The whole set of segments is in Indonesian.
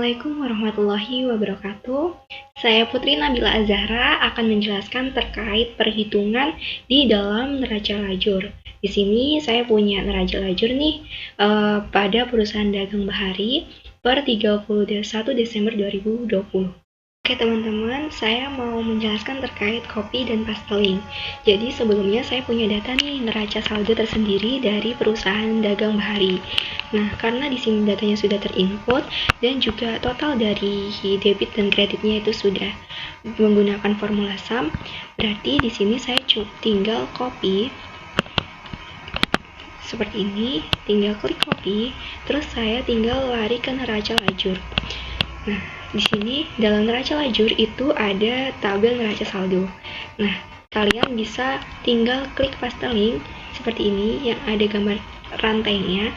Assalamualaikum warahmatullahi wabarakatuh. Saya Putri Nabila Azahra akan menjelaskan terkait perhitungan di dalam neraca lajur. Di sini saya punya neraca lajur nih pada perusahaan dagang bahari per 31 Desember 2020. Oke teman-teman, saya mau menjelaskan terkait copy dan paste link. Jadi sebelumnya saya punya data nih neraca saldo tersendiri dari perusahaan dagang bahari. Nah, karena di sini datanya sudah terinput dan juga total dari debit dan kreditnya itu sudah menggunakan formula sum, berarti di sini saya tinggal copy seperti ini, tinggal klik copy, terus saya tinggal lari ke neraca lajur. Nah, di sini dalam neraca lajur itu ada tabel neraca saldo. Nah, kalian bisa tinggal klik paste link seperti ini yang ada gambar rantainya.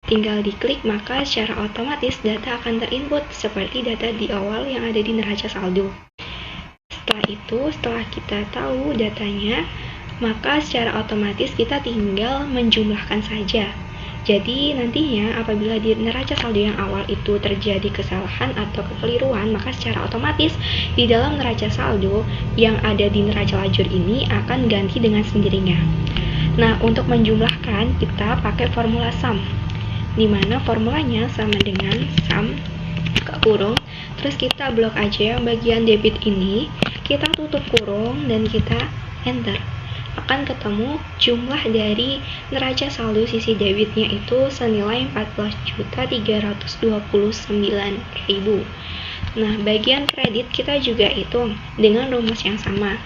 Tinggal diklik, maka secara otomatis data akan terinput seperti data di awal yang ada di neraca saldo. Setelah itu, setelah kita tahu datanya, maka secara otomatis kita tinggal menjumlahkan saja. Jadi nantinya apabila di neraca saldo yang awal itu terjadi kesalahan atau kekeliruan, maka secara otomatis di dalam neraca saldo yang ada di neraca lajur ini akan ganti dengan sendirinya. Nah, untuk menjumlahkan kita pakai formula sum, di mana formulanya sama dengan sum buka kurung, terus kita blok aja yang bagian debit ini, kita tutup kurung dan kita enter. Akan ketemu jumlah dari neraca saldo sisi debitnya itu senilai 14.329.000. Nah, bagian kredit kita juga hitung dengan rumus yang sama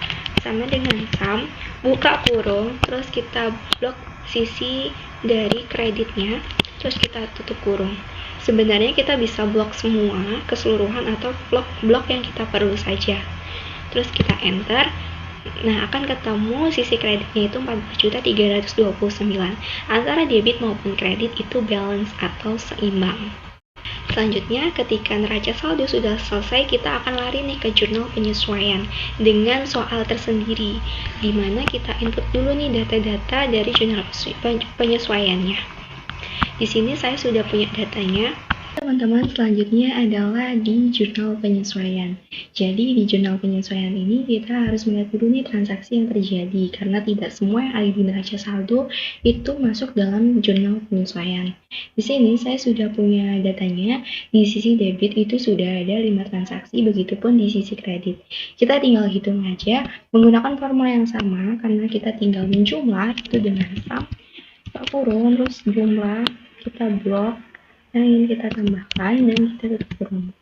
dengan sum buka kurung, terus kita blok sisi dari kreditnya, terus kita tutup kurung. Sebenarnya kita bisa blok semua keseluruhan atau blok yang kita perlu saja. Terus kita enter. Nah, akan ketemu sisi kreditnya itu 14.329. Antara debit maupun kredit itu balance atau seimbang. Selanjutnya, ketika neraca saldo sudah selesai, kita akan lari nih ke jurnal penyesuaian dengan soal tersendiri, di mana kita input dulu nih data-data dari jurnal penyesuaiannya. Di sini saya sudah punya datanya. Teman-teman, selanjutnya adalah di jurnal penyesuaian. Jadi di jurnal penyesuaian ini kita harus melihat dulu nih transaksi yang terjadi, karena tidak semua yang ada di neraca saldo itu masuk dalam jurnal penyesuaian. Di sini saya sudah punya datanya. Di sisi debit itu sudah ada 5 transaksi, begitupun di sisi kredit. Kita tinggal hitung aja menggunakan formula yang sama, karena kita tinggal menjumlah itu dengan sum kurung, terus jumlah kita blok yang ingin kita tambahkan dan kita tutup kurung.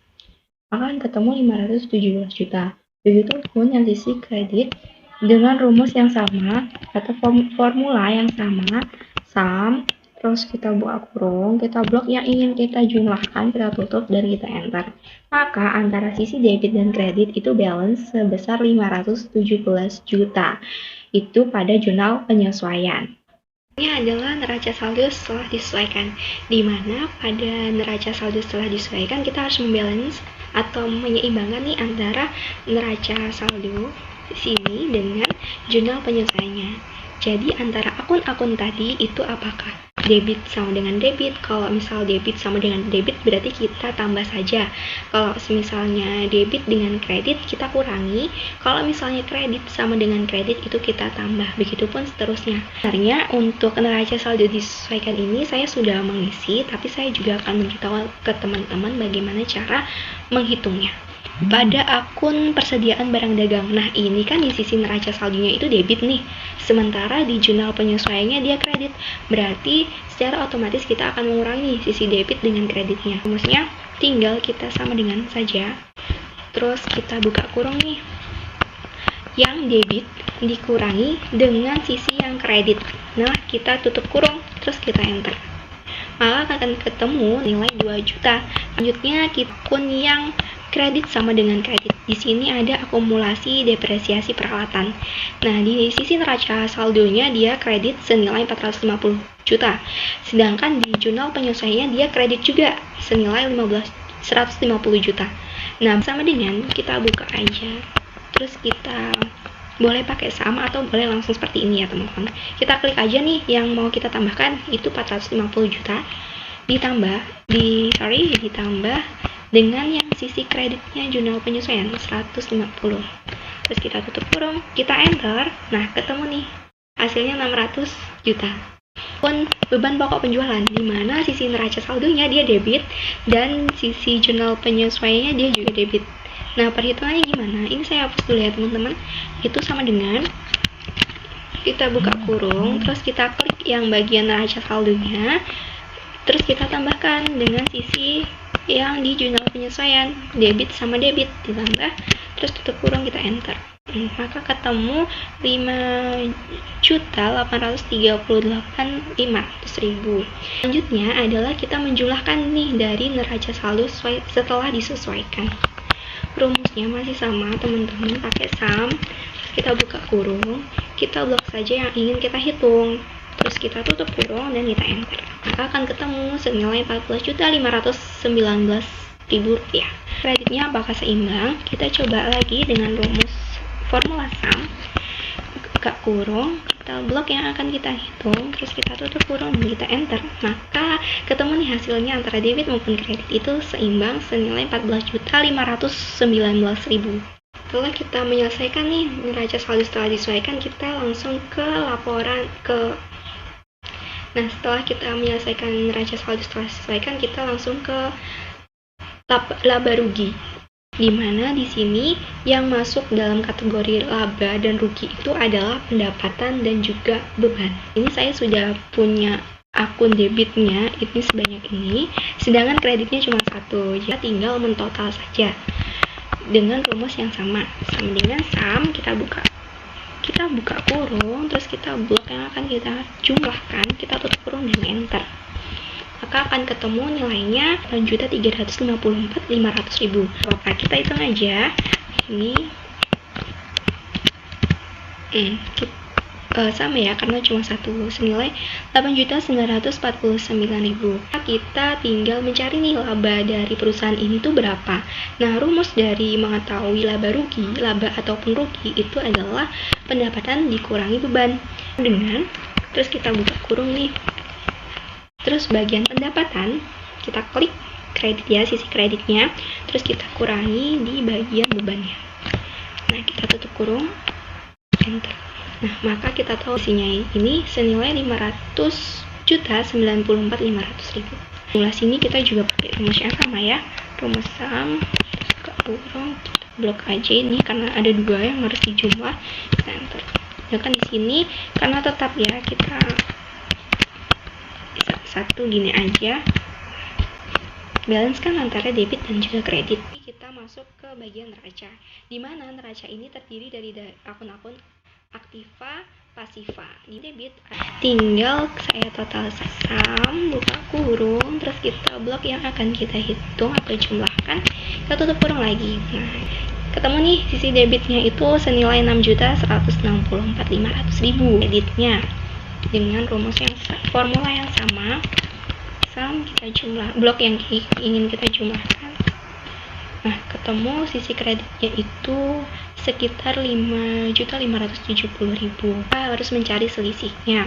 Akan ketemu 517 juta. Begitupun yang sisi kredit dengan rumus yang sama atau formula yang sama, sum, terus kita buka kurung, kita blok yang ingin kita jumlahkan, kita tutup dan kita enter. Maka antara sisi debit dan kredit itu balance sebesar 517 juta. Itu pada jurnal penyesuaian. Ini adalah neraca saldo setelah disesuaikan, di mana pada neraca saldo setelah disesuaikan kita harus membalance atau menyeimbangkan nih antara neraca saldo di sini dengan jurnal penyesuaiannya. Jadi antara akun-akun tadi itu apakah debit sama dengan debit? Kalau misal debit sama dengan debit berarti kita tambah saja. Kalau misalnya debit dengan kredit kita kurangi. Kalau misalnya kredit sama dengan kredit itu kita tambah. Begitupun seterusnya. Sebenarnya untuk neraca saldo disesuaikan ini saya sudah mengisi, tapi saya juga akan memberitahu ke teman-teman bagaimana cara menghitungnya. Pada akun persediaan barang dagang, nah ini kan di sisi neraca saldonya itu debit nih, sementara di jurnal penyesuaiannya dia kredit, berarti secara otomatis kita akan mengurangi sisi debit dengan kreditnya. Rumusnya tinggal kita sama dengan saja, terus kita buka kurung nih, yang debit dikurangi dengan sisi yang kredit. Nah, kita tutup kurung, terus kita enter. Maka akan ketemu nilai 2 juta. Selanjutnya kita akun yang kredit sama dengan kredit. Di sini ada akumulasi depresiasi peralatan. Nah, di sisi neraca saldonya dia kredit senilai 450 juta. Sedangkan di jurnal penyesuaiannya dia kredit juga senilai 150 juta. Nah, sama dengan kita buka aja. Terus kita boleh pakai sama atau boleh langsung seperti ini ya teman-teman. Kita klik aja nih yang mau kita tambahkan itu 450 juta ditambah dengan yang sisi kreditnya jurnal penyesuaian 150. Terus kita tutup kurung, kita enter. Nah, ketemu nih hasilnya 600 juta. Pun beban pokok penjualan, di mana sisi neraca saldonya dia debit dan sisi jurnal penyesuaiannya dia juga debit. Nah, perhitungannya gimana? Ini saya hapus dulu ya teman-teman. Itu sama dengan kita buka kurung, terus kita klik yang bagian neraca saldonya, terus kita tambahkan dengan sisi yang di jurnal penyesuaian, debit sama debit ditambah, terus tutup kurung, kita enter. Maka ketemu 5.838.500.000. Selanjutnya adalah kita menjumlahkan nih dari neraca saldo setelah disesuaikan. Rumusnya masih sama teman-teman, pakai sum, kita buka kurung, kita blok saja yang ingin kita hitung, terus kita tutup kurung dan kita enter. Maka akan ketemu senilai 14.519.000 rupiah. Kreditnya apakah seimbang? Kita coba lagi dengan rumus formula sum, buka kurung, kita blok yang akan kita hitung, terus kita tutup kurung dan kita enter. Maka ketemu nih hasilnya antara debit maupun kredit itu seimbang senilai 14.519.000. Setelah kita menyelesaikan nih neraca saldo setelah disesuaikan, kita langsung ke laporan setelah kita menyelesaikan neraca saldo setelah disesuaikan, kita langsung ke laba rugi. Dimana di sini yang masuk dalam kategori laba dan rugi itu adalah pendapatan dan juga beban. Ini saya sudah punya akun debitnya ini sebanyak ini, sedangkan kreditnya cuma satu, jadi tinggal mentotal saja dengan rumus yang sama dengan sum. Kita buka kurung, terus kita blok yang akan kita jumlahkan, kita tutup kurung dan enter. Maka akan ketemu nilainya 8.354.500.000. Maka kita hitung aja ini sama ya, karena cuma satu, senilai 8.949.000. Kita tinggal mencari nih laba dari perusahaan ini tuh berapa. Nah, rumus dari mengetahui laba ataupun rugi itu adalah pendapatan dikurangi beban dengan, terus kita buka kurung nih, terus bagian pendapatan kita klik kredit ya, sisi kreditnya, terus kita kurangi di bagian bebannya. Nah, kita tutup kurung, enter. Nah, maka kita tahu isinya ini senilai 500.094.500.000. Jumlah sini kita juga pakai rumus yang sama ya, rumus sum, buka kurung, kita blok aja ini karena ada dua yang harus dijumlah, kita enter. Sedangkan di sini karena tetap ya kita satu gini aja, balance kan antara debit dan juga kredit. Kita masuk ke bagian neraca, di mana neraca ini terdiri dari akun-akun aktiva, pasiva. Di debit tinggal saya total sum, buka kurung, terus kita blok yang akan kita hitung atau jumlahkan, kita tutup kurung lagi. Nah, ketemu nih sisi debitnya itu senilai 6.164.500.000. Kreditnya dengan rumus yang formula yang sama, sum kita jumlah, blok yang ingin kita jumlahkan. Nah, ketemu sisi kreditnya itu sekitar 5.570.000. Kita harus mencari selisihnya.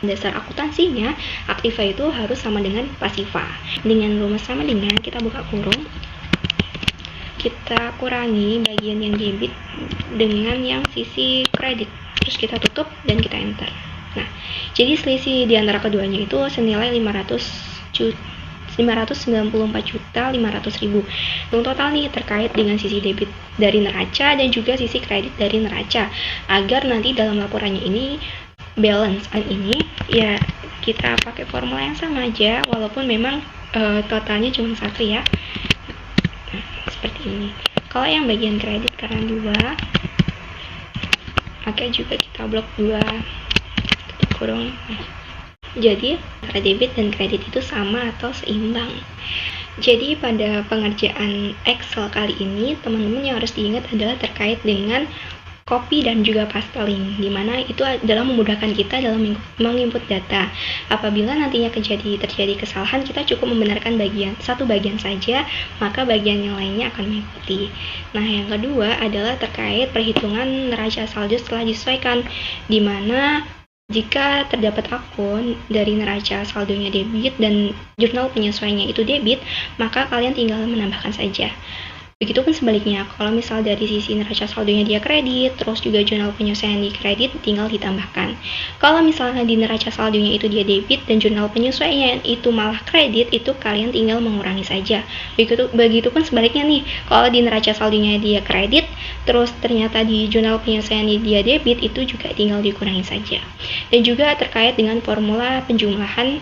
Dasar akuntansinya, aktiva itu harus sama dengan pasiva. Dengan rumus sama dengan, kita buka kurung, kita kurangi bagian yang debit dengan yang sisi kredit, terus kita tutup dan kita enter. Nah, jadi selisih di antara keduanya itu senilai 594.500.000. Hitung total nih terkait dengan sisi debit dari neraca dan juga sisi kredit dari neraca, agar nanti dalam laporannya ini balance ini ya kita pakai formula yang sama aja, walaupun memang totalnya cuma satu ya. Nah, seperti ini. Kalau yang bagian kredit karena dua, maka juga kita blok 2, kurung. Jadi antara debit dan kredit itu sama atau seimbang. Jadi pada pengerjaan Excel kali ini teman-teman yang harus diingat adalah terkait dengan copy dan juga pasteling, dimana itu adalah memudahkan kita dalam menginput data. Apabila nantinya terjadi kesalahan, kita cukup membenarkan satu bagian saja, maka bagian yang lainnya akan mengikuti. Nah, yang kedua adalah terkait perhitungan neraca saldo setelah disesuaikan, dimana Jika terdapat akun dari neraca saldonya debit dan jurnal penyesuaiannya itu debit, maka kalian tinggal menambahkan saja. Begitupun sebaliknya, kalau misal dari sisi neraca saldonya dia kredit, terus juga jurnal penyesuaian di kredit, tinggal ditambahkan. Kalau misalnya di neraca saldonya itu dia debit dan jurnal penyesuaian itu malah kredit, itu kalian tinggal mengurangi saja. Begitupun sebaliknya nih, kalau di neraca saldonya dia kredit, terus ternyata di jurnal penyesuaian dia debit, itu juga tinggal dikurangi saja. Dan juga terkait dengan formula penjumlahan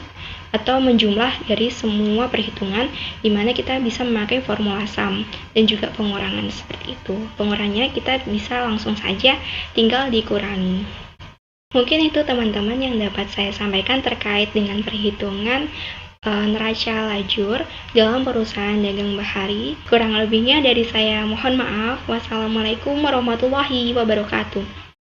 atau menjumlah dari semua perhitungan, di mana kita bisa memakai formula sum dan juga pengurangan seperti itu. Pengurangannya kita bisa langsung saja tinggal dikurangi. Mungkin itu teman-teman yang dapat saya sampaikan terkait dengan perhitungan neraca lajur dalam perusahaan dagang bahari. Kurang lebihnya dari saya mohon maaf. Wassalamualaikum warahmatullahi wabarakatuh.